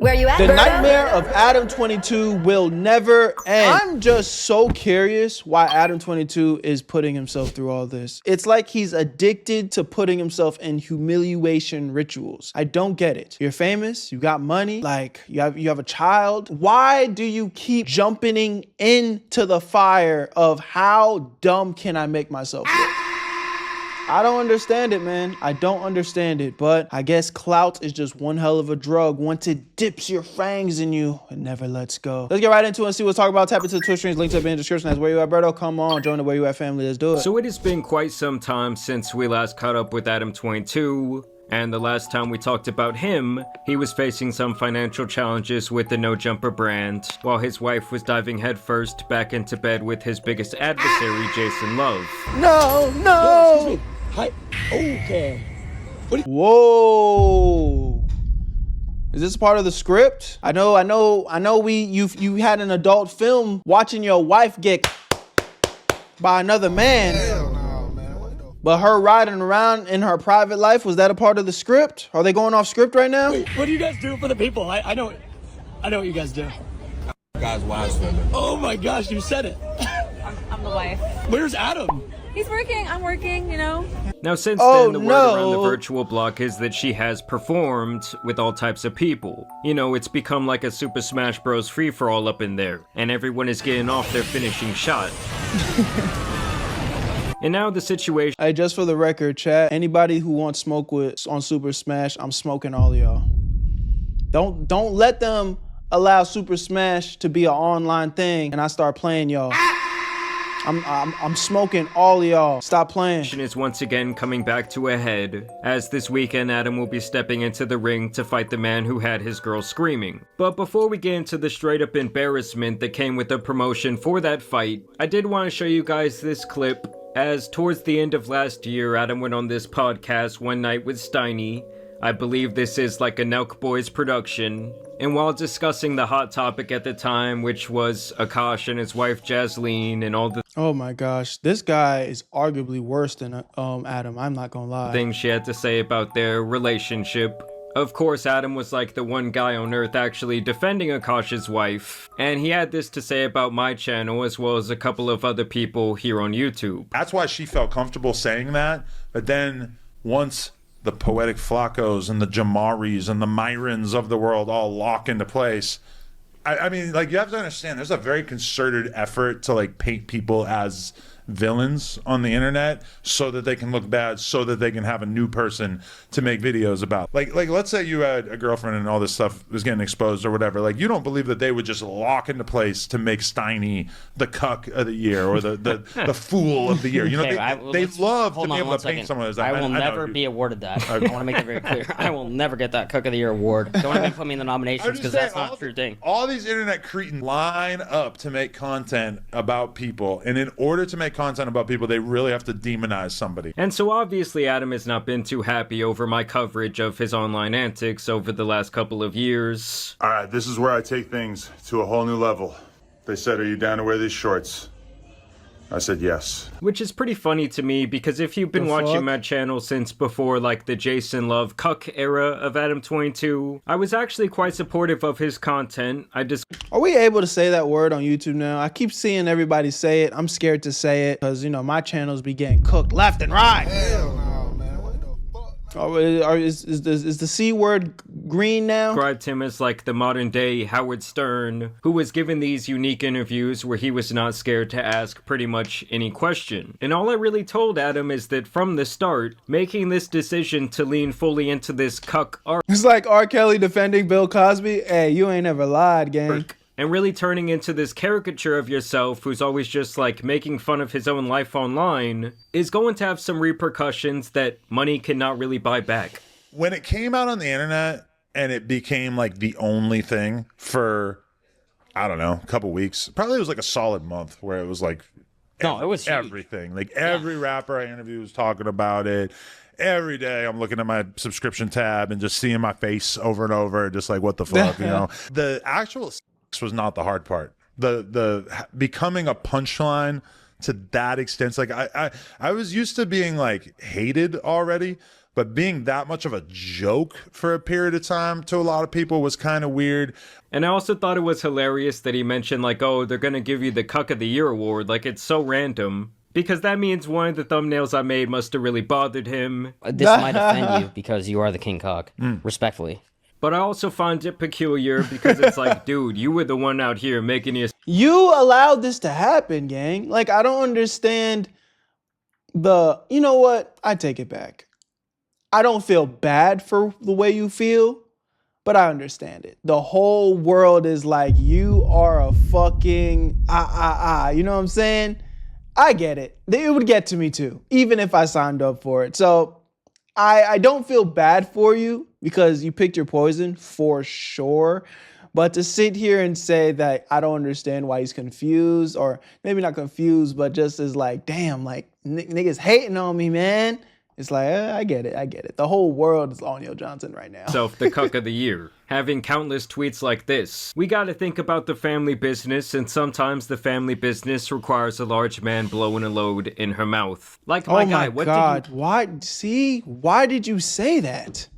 Where you at, The Berto? nightmare of Adam22 will never end. I'm just so curious why Adam22 is putting himself through all this. It's like he's addicted to putting himself in humiliation rituals. I don't get it. You're famous, you got money, like you have a child. Why do you keep jumping into the fire of how dumb can I make myself look? I don't understand it, man. I don't understand it, but I guess clout is just one hell of a drug. Once it dips your fangs in you, it never lets go. Let's get right into it and see what's talking about. Tap into the Twitch streams, links up in the description. That's Whereyouatberto. Come on, join the Where You At family. Let's do it. So it has been quite some time since we last caught up with Adam22, and the last time we talked about him, he was facing some financial challenges with the No Jumper brand, while his wife was diving headfirst back into bed with his biggest adversary, Jason Love. No. Yo, excuse me. Hi. Okay. Whoa. Is this part of the script? I know you had an adult film watching your wife get by another man. Hell no, man. But her riding around in her private life, was that a part of the script? Are they going off script right now? Wait, what do you guys do for the people? I know what you guys do. Guy's wives swimmer. Oh my gosh, you said it. I'm the wife. Where's Adam? He's working, I'm working, you know. Now since Oh, then, the word no. around the virtual block is that she has performed with all types of people. You know, it's become like a Super Smash Bros. Free-for-all up in there, and everyone is getting off their finishing shot. And now the situation— Hey, just for the record, chat, anybody who wants smoke with on Super Smash, I'm smoking all of y'all. Don't let them allow Super Smash to be an online thing and I start playing y'all. I'm smoking all of y'all. Stop playing. is once again coming back to a head, as this weekend Adam will be stepping into the ring to fight the man who had his girl screaming. But before we get into the straight up embarrassment that came with the promotion for that fight, I did want to show you guys this clip, as towards the end of last year Adam went on this podcast one night with Steiny. I believe this is like a Nelk Boys production. And while discussing the hot topic at the time, which was Akash and his wife Jasleen and all the Oh my gosh, this guy is arguably worse than Adam. I'm not gonna lie. things she had to say about their relationship. Of course, Adam was like the one guy on earth actually defending Akash's wife, and he had this to say about my channel as well as a couple of other people here on YouTube. That's why she felt comfortable saying that. But then once the Poetic Flacos and the Jamaris and the Myrons of the world all lock into place, I mean, like, you have to understand, there's a very concerted effort to like paint people as villains on the internet so that they can look bad, so that they can have a new person to make videos about. Like let's say you had a girlfriend and all this stuff was getting exposed or whatever. Like, you don't believe that they would just lock into place to make Steiny the cuck of the year or the fool of the year. You know, they love to be able to paint someone as that. I will never be awarded that. I want to make that very clear. I will never get that Cook of the Year award. Don't even put me in the nominations because that's not a true thing. All these internet cretins line up to make content about people, and in order to make content about people, they really have to demonize somebody. And so obviously Adam has not been too happy over my coverage of his online antics over the last couple of years. All right, this is where I take things to a whole new level. They said, "Are you down to wear these shorts?" I said yes. Which is pretty funny to me, because if you've been watching my channel since before like the Jason Love cuck era of Adam22, I was actually quite supportive of his content. Are we able to say that word on YouTube now? I keep seeing everybody say it. I'm scared to say it because, you know, my channels be getting cooked left and right. Hell no, man. What the fuck? Is the C word green now? Described him as like the modern day Howard Stern, who was given these unique interviews where he was not scared to ask pretty much any question. And all I really told Adam is that from the start, making this decision to lean fully into this cuck arc— It's like R. Kelly defending Bill Cosby. Hey, you ain't never lied, gang. and really turning into this caricature of yourself who's always just like making fun of his own life online is going to have some repercussions that money cannot really buy back. When it came out on the internet and it became like the only thing for, I don't know, a couple weeks, probably it was like a solid month where it was like, no, it was everything. Like every rapper I interviewed was talking about it. Every day I'm looking at my subscription tab and just seeing my face over and over, just like, what the fuck, you know? The actual sex was not the hard part. The becoming a punchline to that extent, like I was used to being like hated already. but being that much of a joke for a period of time to a lot of people was kind of weird. And I also thought it was hilarious that he mentioned, like, oh, they're gonna give you the Cuck of the Year award. Like, it's so random. Because that means one of the thumbnails I made must have really bothered him. This might offend you because you are the king cuck, respectfully. But I also find it peculiar because it's like, dude, you were the one out here making your... You allowed this to happen, gang. Like, I don't understand you know what? I take it back. I don't feel bad for the way you feel, but I understand it. The whole world is like, you are a fucking you know what I'm saying? I get it. It would get to me too, even if I signed up for it. So I don't feel bad for you because you picked your poison for sure. But to sit here and say that I don't understand why he's confused, or maybe not confused, but just is like, damn, like niggas hating on me, man. It's like, I get it, I get it. The whole world is on Yo Johnson right now. Self the Cuck of the Year, having countless tweets like this. We gotta think about the family business, and sometimes the family business requires a large man blowing a load in her mouth. Like my guy, what God. did you... Why did you say that?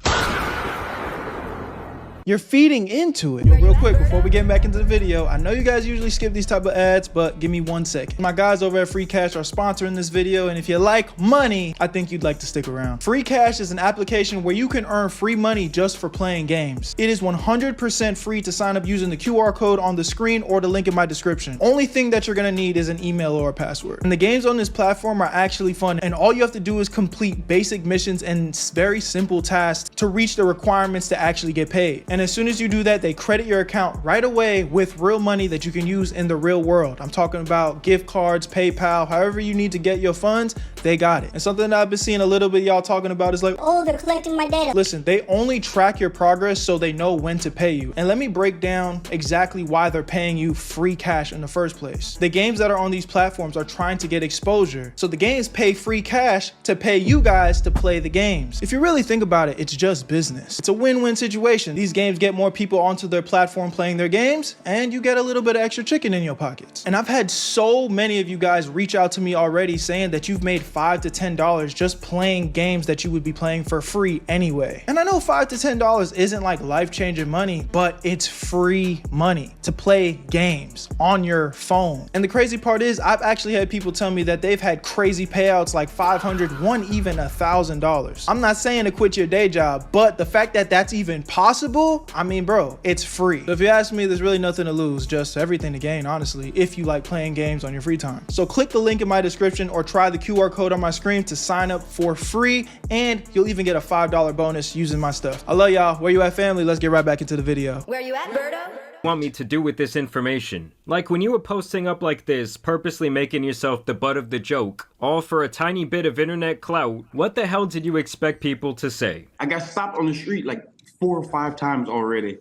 You're feeding into it. Yo, real quick, before we get back into the video, I know you guys usually skip these type of ads, but give me 1 second. My guys over at Free Cash are sponsoring this video, and if you like money, I think you'd like to stick around. Free Cash is an application where you can earn free money just for playing games. It is 100% free to sign up using the QR code on the screen or the link in my description. Only thing that you're gonna need is an email or a password. And the games on this platform are actually fun, and all you have to do is complete basic missions and very simple tasks to reach the requirements to actually get paid. And as soon as you do that, they credit your account right away with real money that you can use in the real world. I'm talking about gift cards, PayPal, however you need to get your funds, they got it. And something that I've been seeing a little bit y'all talking about is like, oh, they're collecting my data. Listen, they only track your progress so they know when to pay you. And let me break down exactly why they're paying you free cash in the first place. The games that are on these platforms are trying to get exposure. So the games pay free cash to pay you guys to play the games. If you really think about it, it's just business. It's a win-win situation. These games get more people onto their platform playing their games, and you get a little bit of extra chicken in your pockets. And I've had so many of you guys reach out to me already saying that you've made $5 to $10 just playing games that you would be playing for free anyway. And I know $5 to $10 isn't like life-changing money, but it's free money to play games on your phone. And the crazy part is, I've actually had people tell me that they've had crazy payouts like $500, one even $1,000. I'm not saying to quit your day job, but the fact that that's even possible, I mean, bro, it's free. So if you ask me, there's really nothing to lose, just everything to gain, honestly, if you like playing games on your free time. So click the link in my description or try the QR code on my screen to sign up for free, and you'll even get a $5 bonus using my stuff. I love y'all. Where you at, family? Let's get right back into the video. Where you at, Berto? Want me to do with this information? Like when you were posting up like this, purposely making yourself the butt of the joke, all for a tiny bit of internet clout, what the hell did you expect people to say? I got stopped on the street like 4 or 5 times already.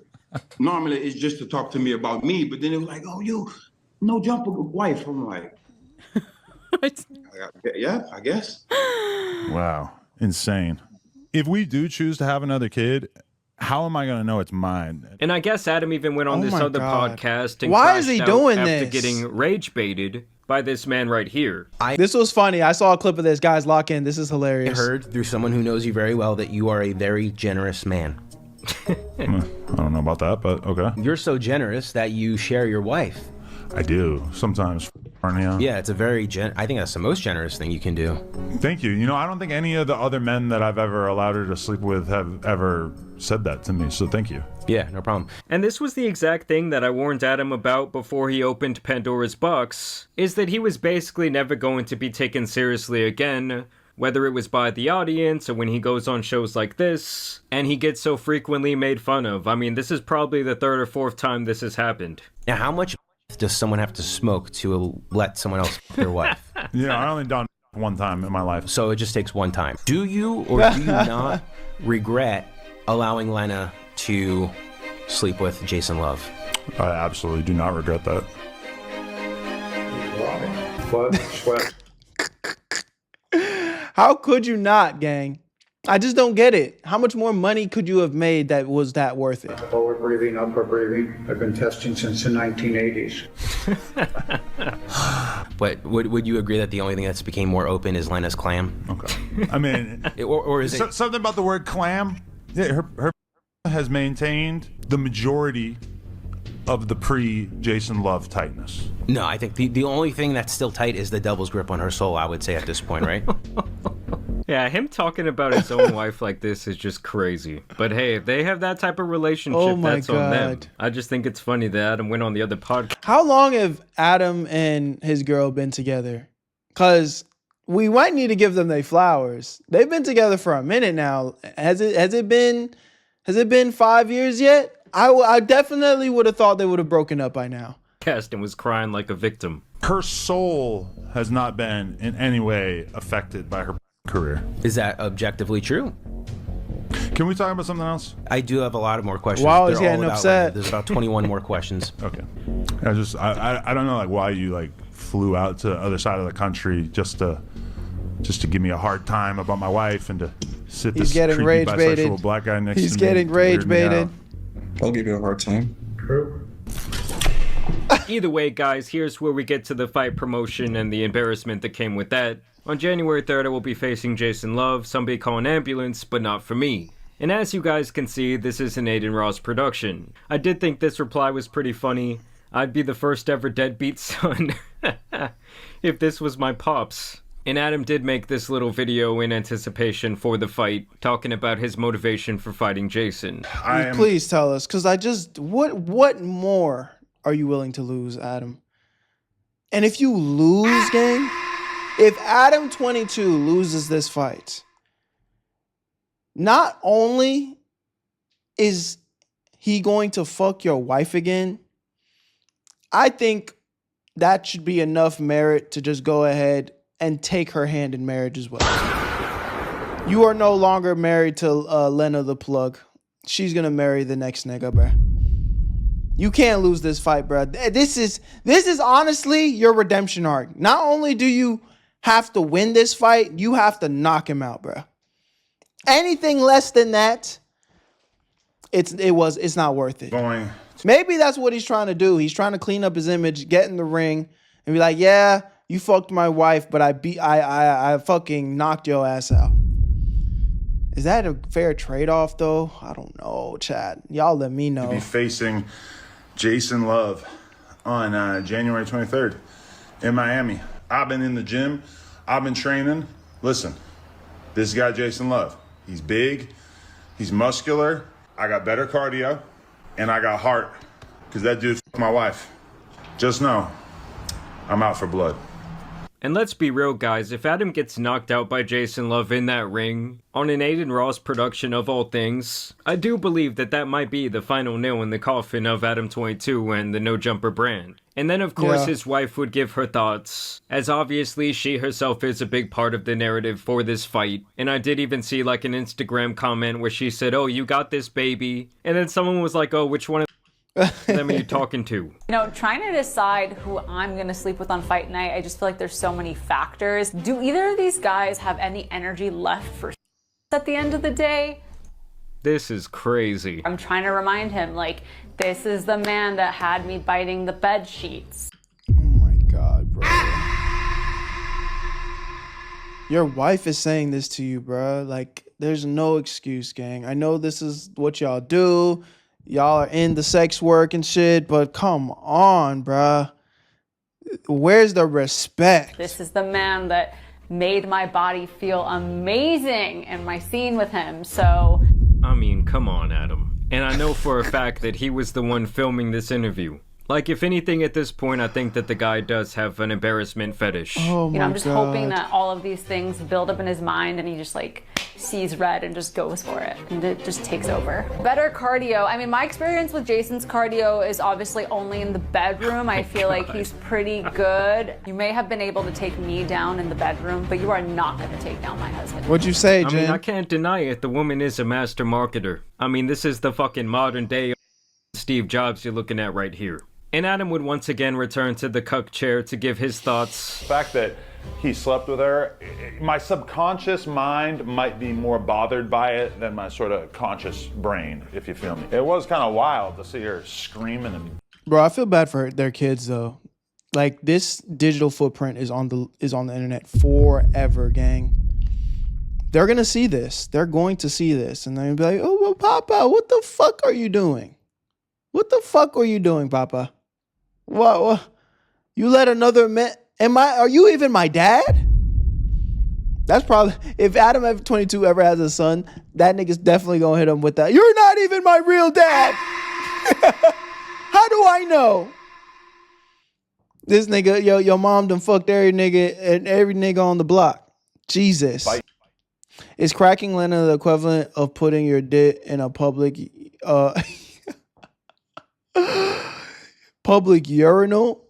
Normally it's just to talk to me about me, but then it was like, oh, you no jumper wife. I'm like, yeah, I guess. Wow, insane. If we do choose to have another kid, how am I going to know it's mine? And I guess Adam even went on this other podcast and why is he doing after this? Getting rage baited by this man right here. This was funny. I saw a clip of this. Guys, lock in. This is hilarious. I heard through someone who knows you very well that you are a very generous man. I don't know about that, but okay. You're so generous that you share your wife. I do sometimes. Yeah, it's a very I think that's the most generous thing you can do. Thank you. You know, I don't think any of the other men that I've ever allowed her to sleep with have ever said that to me, so thank you. Yeah, no problem. And this was the exact thing that I warned Adam about before he opened Pandora's box, is that he was basically never going to be taken seriously again, whether it was by the audience or when he goes on shows like this, and he gets so frequently made fun of. I mean, this is probably the 3rd or 4th time this has happened. Now, how much does someone have to smoke to let someone else f their wife? Yeah, I only done one time in my life. So it just takes one time. Do you or do you not regret allowing Lena to sleep with Jason Love? I absolutely do not regret that. How could you not, gang? I just don't get it. How much more money could you have made that was that worth it? Forward breathing, upper breathing. I've been testing since the 1980s. But would you agree that the only thing that's became more open is Lena's clam? Okay. I mean, or is it something about the word clam? Yeah, her has maintained the majority of the pre-Jason Love tightness. No, I think the only thing that's still tight is the devil's grip on her soul, I would say at this point, right? Yeah, him talking about his own wife like this is just crazy. But hey, if they have that type of relationship, that's on them. I just think it's funny that Adam went on the other podcast. How long have Adam and his girl been together? Because we might need to give them their flowers. They've been together for a minute now. Has it been 5 years yet? I definitely would have thought they would have broken up by now. And was crying like a victim. Her soul has not been in any way affected by her career. Is that objectively true? Can we talk about something else? I do have a lot of more questions. Wow, he's They're all getting about upset. Lena. There's about 21 more questions. Okay. I don't know like why you like flew out to the other side of the country just to give me a hard time about my wife and to sit He's this getting creepy rage bisexual baited. black guy next to me. He's getting rage baited. I'll give you a hard time. True. Either way, guys, here's where we get to the fight promotion and the embarrassment that came with that. On January 3rd, I will be facing Jason Love. Somebody call an ambulance, but not for me. And as you guys can see, this is an Aiden Ross production. I did think this reply was pretty funny. I'd be the first ever deadbeat son if this was my pops. And Adam did make this little video in anticipation for the fight, talking about his motivation for fighting Jason. Please tell us, because what more are you willing to lose, Adam? And if you lose, gang, if Adam22 loses this fight, not only is he going to fuck your wife again, I think that should be enough merit to just go ahead and take her hand in marriage as well. You are no longer married to Lena the plug. She's gonna marry the next nigga, bruh. You can't lose this fight, bruh. This is honestly your redemption arc. Not only do you have to win this fight, you have to knock him out, bruh. Anything less than that, it's not worth it. Maybe that's what he's trying to do. He's trying to clean up his image, get in the ring, and be like, yeah, you fucked my wife, but I fucking knocked your ass out. Is that a fair trade-off, though? I don't know, Chad. Y'all let me know. Be facing Jason Love on January 23rd in Miami. I've been in the gym. I've been training. Listen, this guy, Jason Love, he's big. He's muscular. I got better cardio. And I got heart. Because that dude fucked my wife. Just know, I'm out for blood. And let's be real, guys, if Adam gets knocked out by Jason Love in that ring, on an Aiden Ross production of all things, I do believe that might be the final nail in the coffin of Adam22 and the No Jumper brand. And then, of course, his wife would give her thoughts, as obviously she herself is a big part of the narrative for this fight. And I did even see like an Instagram comment where she said, oh, you got this, baby. And then someone was like, oh, which one of them are you talking to? You know, trying to decide who I'm gonna sleep with on fight night, I just feel like there's so many factors. Do either of these guys have any energy left for at the end of the day? This is crazy. I'm trying to remind him, like, this is the man that had me biting the bed sheets. Oh my God, bro. Your wife is saying this to you, bro. Like, there's no excuse, gang. I know this is what y'all do. Y'all are in the sex work and shit, but come on, bruh. Where's the respect? This is the man that made my body feel amazing in my scene with him, so... I mean, come on, Adam. And I know for a fact that he was the one filming this interview. Like, if anything at this point, I think that the guy does have an embarrassment fetish. Oh my God. I'm just hoping that all of these things build up in his mind and he just, like, sees red and just goes for it. And it just takes over. Better cardio. I mean, my experience with Jason's cardio is obviously only in the bedroom. I feel like he's pretty good. You may have been able to take me down in the bedroom, but you are not going to take down my husband. What'd you say, Jen? I mean, I can't deny it. The woman is a master marketer. I mean, this is the fucking modern day Steve Jobs you're looking at right here. And Adam would once again return to the cuck chair to give his thoughts. The fact that he slept with her, my subconscious mind might be more bothered by it than my sort of conscious brain, if you feel me. It was kind of wild to see her screaming and... Bro, I feel bad for their kids though. Like, this digital footprint is on the internet forever, gang. They're gonna see this. They're going to see this, and they're gonna be like, "Oh, well, Papa, what the fuck are you doing? What the fuck are you doing, Papa? What? You let another man? Are you even my dad?" That's probably, if Adam22 ever has a son, that nigga's definitely gonna hit him with that. You're not even my real dad. How do I know? This nigga, your mom done fucked every nigga on the block. Jesus. Bye. Is cracking Lena the equivalent of putting your dick in a public public urinal?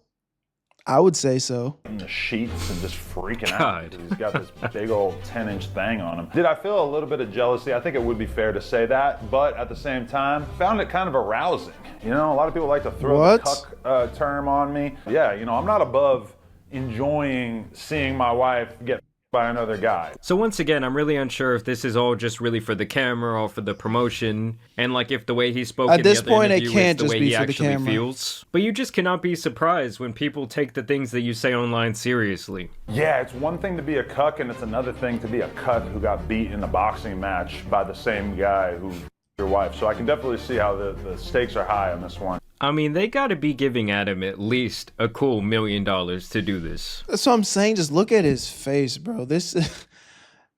I would say so. In the sheets and just freaking out. He's got this big old 10-inch thing on him. Did I feel a little bit of jealousy? I think it would be fair to say that, but at the same time, found it kind of arousing. You know, a lot of people like to throw the cuck term on me. Yeah, you know, I'm not above enjoying seeing my wife get by another guy. So once again, I'm really unsure if this is all just really for the camera or for the promotion, and like if the way he spoke in the other interview is the way he actually feels. But you just cannot be surprised when people take the things that you say online seriously. Yeah, it's one thing to be a cuck, and it's another thing to be a cuck who got beat in a boxing match by the same guy who your wife. So I can definitely see how the stakes are high on this one. I mean, they gotta be giving Adam at least a cool $1 million to do this. That's what I'm saying. Just look at his face, bro. This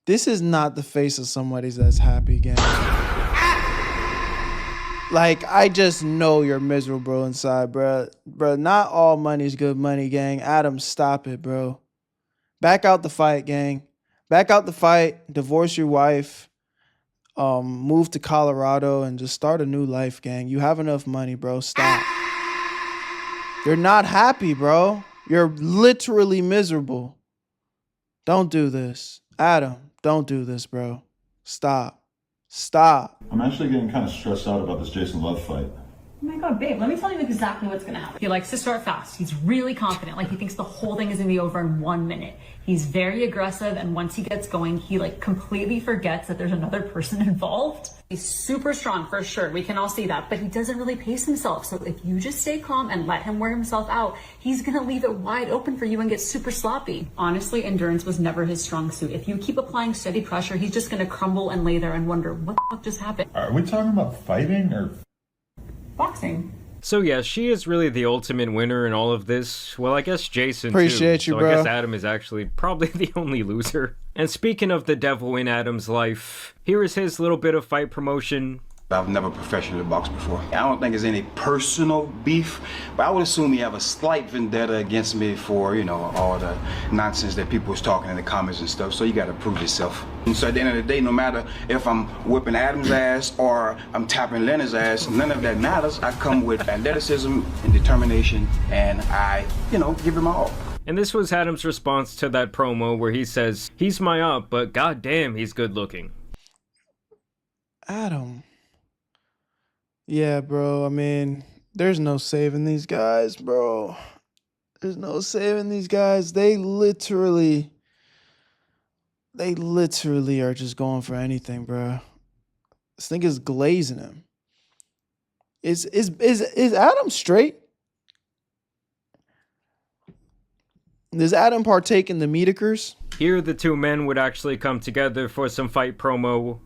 is not the face of somebody that's happy, gang. Like, I just know you're miserable inside, bro. Bro, not all money's good money, gang. Adam, stop it, bro. Back out the fight, gang. Back out the fight. Divorce your wife. Move to Colorado and just start a new life, gang. You have enough money, bro. Stop. You're not happy, bro. You're literally miserable. Don't do this. Adam, don't do this, bro. Stop. Stop. I'm actually getting kind of stressed out about this Jason Love fight. Oh my God, babe, let me tell you exactly what's gonna happen. He likes to start fast. He's really confident. Like, he thinks the whole thing is gonna be over in 1 minute. He's very aggressive, and once he gets going, he like completely forgets that there's another person involved. He's super strong for sure. We can all see that, but he doesn't really pace himself. So if you just stay calm and let him wear himself out, he's gonna leave it wide open for you and get super sloppy. Honestly, endurance was never his strong suit. If you keep applying steady pressure, he's just gonna crumble and lay there and wonder, what the fuck just happened? Are we talking about fighting or boxing? So yeah, she is really the ultimate winner in all of this. Well, I guess Jason Appreciate too. you, so bro. I guess Adam is actually probably the only loser. And speaking of the devil in Adam's life, here is his little bit of fight promotion. I've never professionally boxed before. I don't think there's any personal beef, but I would assume you have a slight vendetta against me for, you know, all the nonsense that people was talking in the comments and stuff, so you gotta prove yourself. And so at the end of the day, no matter if I'm whipping Adam's ass or I'm tapping Leonard's ass, none of that matters. I come with athleticism and determination, and I, you know, give it my all. And this was Adam's response to that promo where he says, he's my op, but goddamn, he's good looking. Adam. Yeah, bro. I mean, there's no saving these guys, bro. There's no saving these guys. They literally are just going for anything, bro. This thing is glazing him. Is Adam straight? Does Adam partake in the meetikers? Here, the two men would actually come together for some fight promo.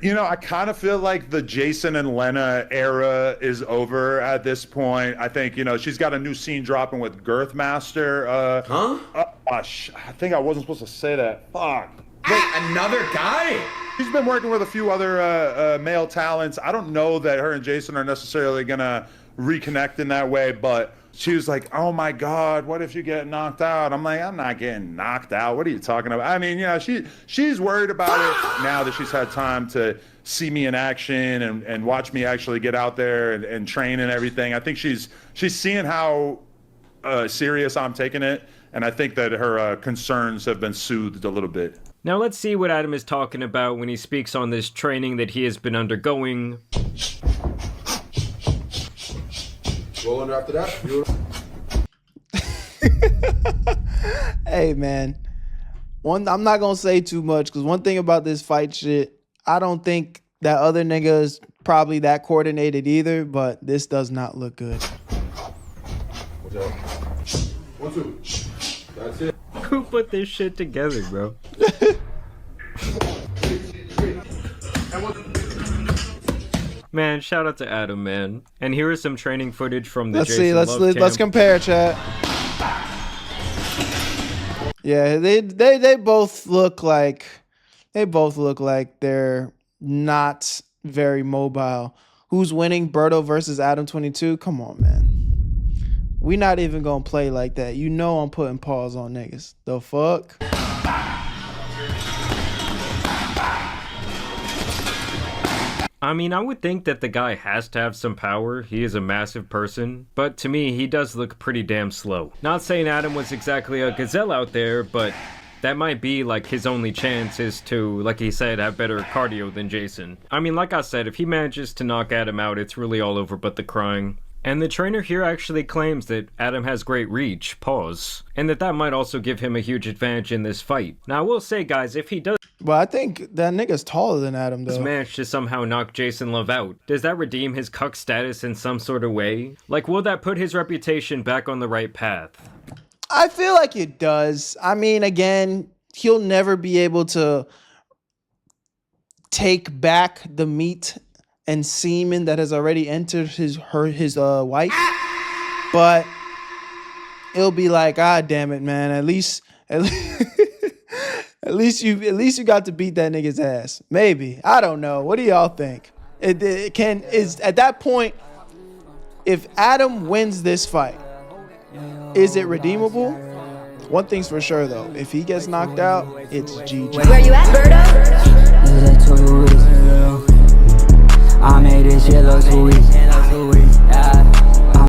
You know, I kind of feel like the Jason and Lena era is over at this point. I think, you know, she's got a new scene dropping with Girthmaster. I think I wasn't supposed to say that. Fuck. Wait, another guy? She's been working with a few other male talents. I don't know that her and Jason are necessarily going to reconnect in that way, but she was like, oh my God, what if you get knocked out? I'm like, I'm not getting knocked out. What are you talking about? I mean, you know, she's worried about it now that she's had time to see me in action and watch me actually get out there and train and everything. I think she's seeing how serious I'm taking it. And I think that her concerns have been soothed a little bit. Now let's see what Adam is talking about when he speaks on this training that he has been undergoing. Roll under after that. Hey, man. I'm not gonna say too much because one thing about this fight shit, I don't think that other nigga is probably that coordinated either, but this does not look good. What's up? 1, 2. That's it. Who put this shit together, bro? Man, shout out to Adam, man. And here is some training footage from the Jason Love camp. Let's compare, chat. Yeah, they both look like they're not very mobile. Who's winning, Berto versus Adam22? Come on, man. We not even gonna play like that. You know I'm putting pause on niggas. The fuck? I mean, I would think that the guy has to have some power. He is a massive person. But to me, he does look pretty damn slow. Not saying Adam was exactly a gazelle out there, but that might be like his only chance is to, like he said, have better cardio than Jason. I mean, like I said, if he manages to knock Adam out, it's really all over but the crying. And the trainer here actually claims that Adam has great reach, pause, and that might also give him a huge advantage in this fight. Now, I will say, guys, if he does... Well, I think that nigga's taller than Adam, though. ...manage to somehow knock Jason Love out, does that redeem his cuck status in some sort of way? Like, will that put his reputation back on the right path? I feel like it does. I mean, again, he'll never be able to take back the meat and semen that has already entered his wife, but it'll be like, ah, damn it, man. At least you got to beat that nigga's ass. Maybe, I don't know. What do y'all think? Is at that point, if Adam wins this fight, is it redeemable? One thing's for sure though, if he gets knocked out, it's GG. Where you at, Berto? I made this shit look sweet.